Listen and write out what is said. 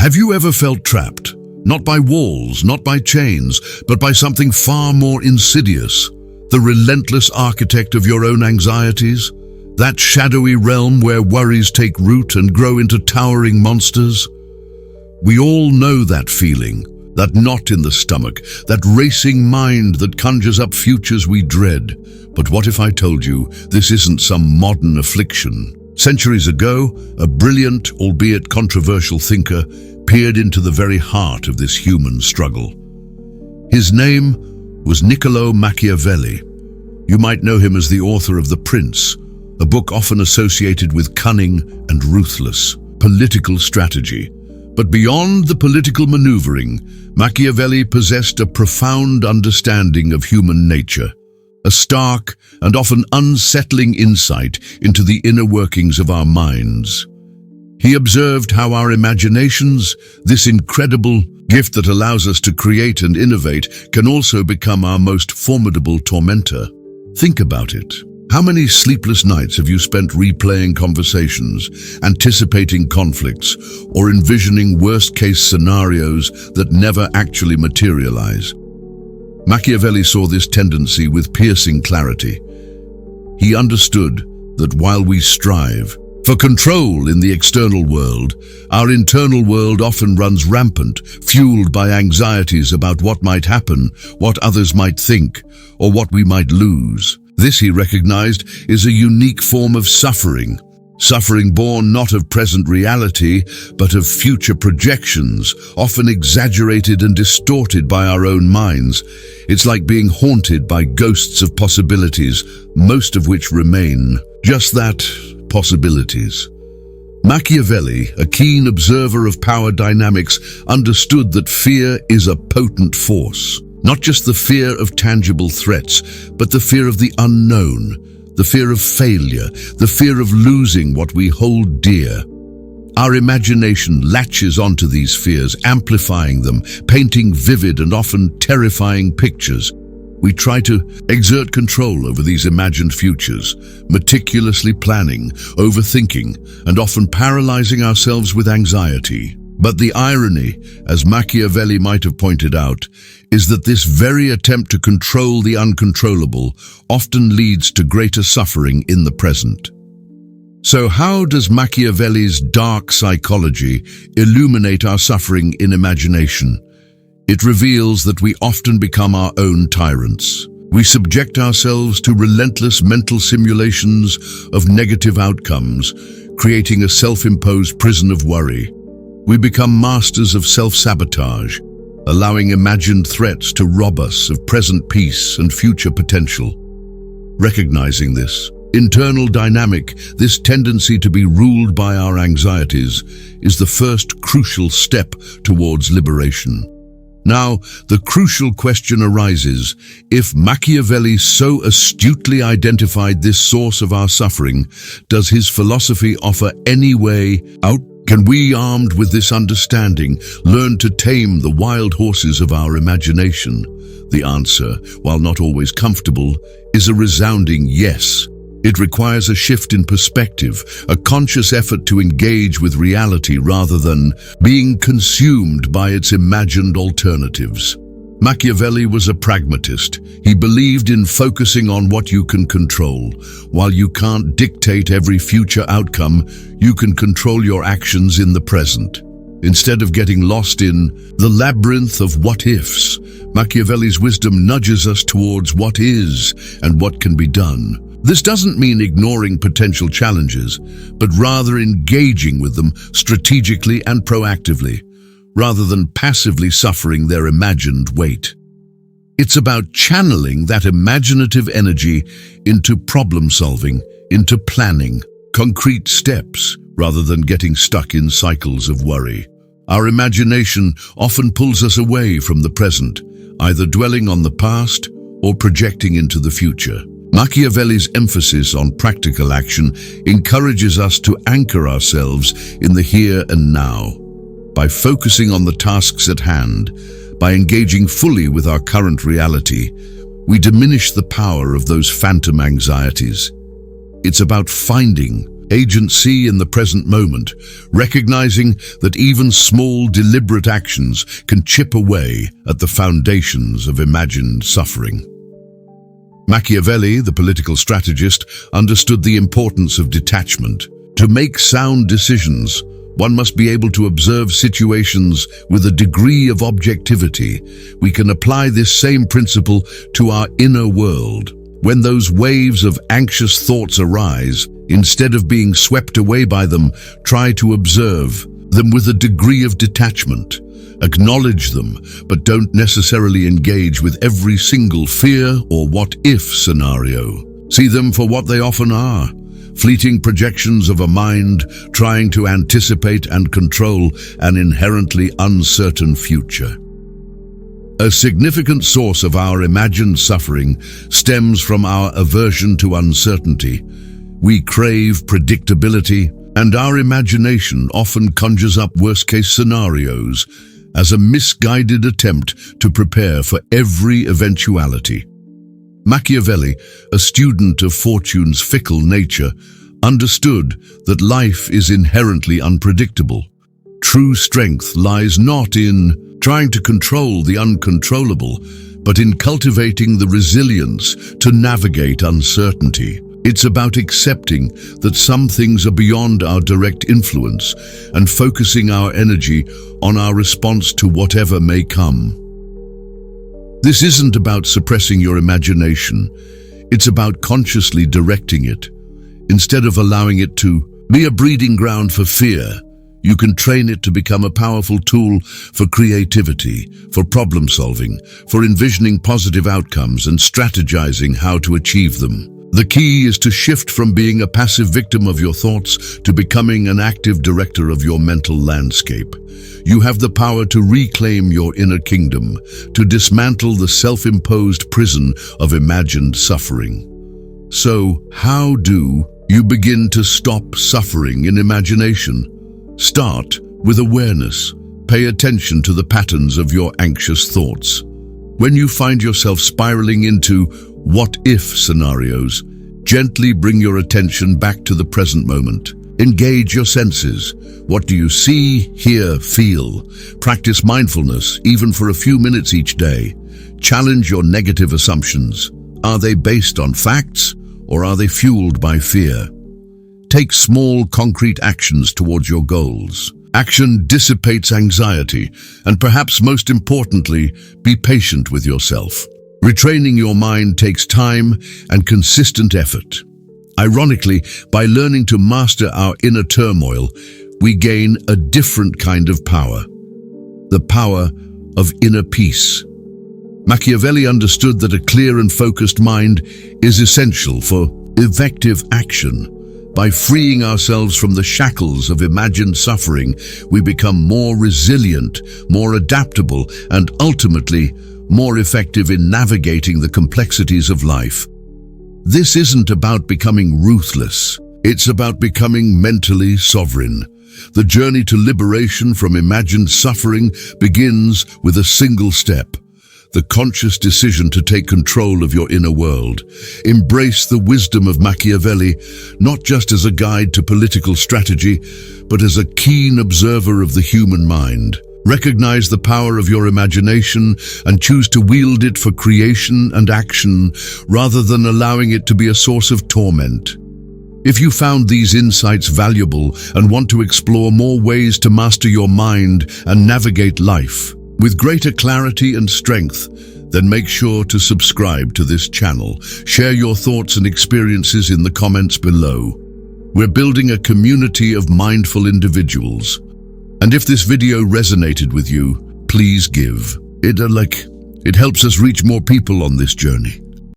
Have you ever felt trapped? Not by walls, not by chains, but by something far more insidious. The relentless architect of your own anxieties? That shadowy realm where worries take root and grow into towering monsters? We all know that feeling, that knot in the stomach, that racing mind that conjures up futures we dread. But what if I told you this isn't some modern affliction? Centuries ago, a brilliant, albeit controversial thinker peered into the very heart of this human struggle. His name was Niccolo Machiavelli. You might know him as the author of The Prince, a book often associated with cunning and ruthless political strategy. But beyond the political maneuvering, Machiavelli possessed a profound understanding of human nature, a stark and often unsettling insight into the inner workings of our minds. He observed how our imaginations, this incredible gift that allows us to create and innovate, can also become our most formidable tormentor. Think about it. How many sleepless nights have you spent replaying conversations, anticipating conflicts, or envisioning worst-case scenarios that never actually materialize? Machiavelli saw this tendency with piercing clarity. He understood that while we strive for control in the external world, our internal world often runs rampant, fueled by anxieties about what might happen, what others might think, or what we might lose. This, he recognized, is a unique form of suffering. Suffering born not of present reality, but of future projections, often exaggerated and distorted by our own minds. It's like being haunted by ghosts of possibilities, most of which remain just that, possibilities. Machiavelli, a keen observer of power dynamics, understood that fear is a potent force. Not just the fear of tangible threats, but the fear of the unknown, the fear of failure, the fear of losing what we hold dear. Our imagination latches onto these fears, amplifying them, painting vivid and often terrifying pictures. We try to exert control over these imagined futures, meticulously planning, overthinking, and often paralyzing ourselves with anxiety. But the irony, as Machiavelli might have pointed out, is that this very attempt to control the uncontrollable often leads to greater suffering in the present. So how does Machiavelli's dark psychology illuminate our suffering in imagination? It reveals that we often become our own tyrants. We subject ourselves to relentless mental simulations of negative outcomes, creating a self-imposed prison of worry. We become masters of self-sabotage, allowing imagined threats to rob us of present peace and future potential. Recognizing this internal dynamic, this tendency to be ruled by our anxieties, is the first crucial step towards liberation. Now, the crucial question arises: if Machiavelli so astutely identified this source of our suffering, does his philosophy offer any way out? Can we, armed with this understanding, learn to tame the wild horses of our imagination? The answer, while not always comfortable, is a resounding yes. It requires a shift in perspective, a conscious effort to engage with reality rather than being consumed by its imagined alternatives. Machiavelli was a pragmatist. He believed in focusing on what you can control. While you can't dictate every future outcome, you can control your actions in the present. Instead of getting lost in the labyrinth of what-ifs, Machiavelli's wisdom nudges us towards what is and what can be done. This doesn't mean ignoring potential challenges, but rather engaging with them strategically and proactively, rather than passively suffering their imagined weight. It's about channeling that imaginative energy into problem-solving, into planning, concrete steps, rather than getting stuck in cycles of worry. Our imagination often pulls us away from the present, either dwelling on the past or projecting into the future. Machiavelli's emphasis on practical action encourages us to anchor ourselves in the here and now. By focusing on the tasks at hand, by engaging fully with our current reality, we diminish the power of those phantom anxieties. It's about finding agency in the present moment, recognizing that even small, deliberate actions can chip away at the foundations of imagined suffering. Machiavelli, the political strategist, understood the importance of detachment. To make sound decisions, one must be able to observe situations with a degree of objectivity. We can apply this same principle to our inner world. When those waves of anxious thoughts arise, instead of being swept away by them, try to observe them with a degree of detachment. Acknowledge them, but don't necessarily engage with every single fear or what-if scenario. See them for what they often are: fleeting projections of a mind trying to anticipate and control an inherently uncertain future. A significant source of our imagined suffering stems from our aversion to uncertainty. We crave predictability, and our imagination often conjures up worst-case scenarios as a misguided attempt to prepare for every eventuality. Machiavelli, a student of fortune's fickle nature, understood that life is inherently unpredictable. True strength lies not in trying to control the uncontrollable, but in cultivating the resilience to navigate uncertainty. It's about accepting that some things are beyond our direct influence and focusing our energy on our response to whatever may come. This isn't about suppressing your imagination. It's about consciously directing it. Instead of allowing it to be a breeding ground for fear, you can train it to become a powerful tool for creativity, for problem solving, for envisioning positive outcomes and strategizing how to achieve them. The key is to shift from being a passive victim of your thoughts to becoming an active director of your mental landscape. You have the power to reclaim your inner kingdom, to dismantle the self-imposed prison of imagined suffering. So, how do you begin to stop suffering in imagination? Start with awareness. Pay attention to the patterns of your anxious thoughts. When you find yourself spiraling into what-if scenarios, gently bring your attention back to the present moment. Engage your senses. What do you see, hear, feel? Practice mindfulness, even for a few minutes each day. Challenge your negative assumptions. Are they based on facts, or are they fueled by fear? Take small, concrete actions towards your goals. Action dissipates anxiety, and perhaps most importantly, be patient with yourself. Retraining your mind takes time and consistent effort. Ironically, by learning to master our inner turmoil, we gain a different kind of power. The power of inner peace. Machiavelli understood that a clear and focused mind is essential for effective action. By freeing ourselves from the shackles of imagined suffering, we become more resilient, more adaptable, and ultimately more effective in navigating the complexities of life. This isn't about becoming ruthless. It's about becoming mentally sovereign. The journey to liberation from imagined suffering begins with a single step: the conscious decision to take control of your inner world. Embrace the wisdom of Machiavelli, not just as a guide to political strategy, but as a keen observer of the human mind. Recognize the power of your imagination and choose to wield it for creation and action, rather than allowing it to be a source of torment. If you found these insights valuable and want to explore more ways to master your mind and navigate life with greater clarity and strength, then make sure to subscribe to this channel. Share your thoughts and experiences in the comments below. We're building a community of mindful individuals. And if this video resonated with you, please give. It helps us reach more people on this journey.